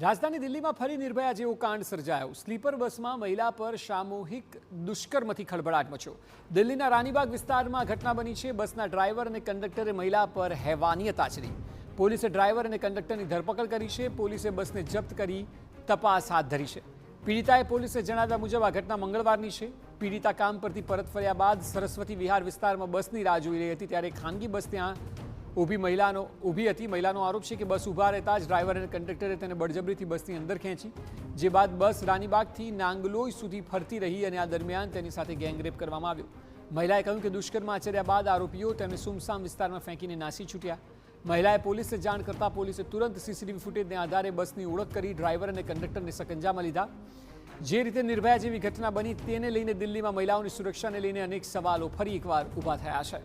રાજધાની દિલ્હીમાં ફરી નિર્ભયા જેવો કાંડ સર્જાયો। સ્લીપર બસમાં મહિલા પર સામૂહિક દુષ્કર્મથી ખળભળાટ મચ્યો। દિલ્હીના રાનીબાગ વિસ્તારમાં ઘટના બની છે। બસના ડ્રાઈવર અને કંડક્ટરે મહિલા પર હેવાનિયત આચરી। પોલીસે ડ્રાઈવર અને કંડક્ટરની ધરપકડ કરી છે। પોલીસે બસને જપ્ત કરી તપાસ હાથ ધરી છે। પીડિતાએ પોલીસે જણાવ્યા મુજબ આ ઘટના મંગળવારની છે। પીડિતા કામ પરથી પરત ફર્યા બાદ સરસ્વતી વિહાર વિસ્તારમાં બસની રાહ જોઈ રહી હતી, ત્યારે ખાનગી બસ ત્યાં ઊભી હતી। મહિલાનો આરોપ છે કે બસ ઊભા રહેતા જ ડ્રાઈવર અને કંડક્ટરે તેને બળજબરીથી બસની અંદર ખેંચી, જે બાદ બસ રાનીબાગથી નાંગલોઈ સુધી ફરતી રહી અને આ દરમિયાન તેની સાથે ગેંગરેપ કરવામાં આવ્યો। મહિલાએ કહ્યું કે દુષ્કર્મ આચર્યા બાદ આરોપીઓ તેમને સુમસામ વિસ્તારમાં ફેંકીને નાસી છૂટ્યા। મહિલાએ પોલીસને જાણ કરતા પોલીસે તુરંત સીસીટીવી ફૂટેજને આધારે બસની ઓળખ કરી ડ્રાઈવર અને કંડક્ટરને સકંજામાં લીધા। જે રીતે નિર્ભયા જેવી ઘટના બની તેને લઈને દિલ્હીમાં મહિલાઓની સુરક્ષાને લઈને અનેક સવાલો ફરી એકવાર ઊભા થયા છે।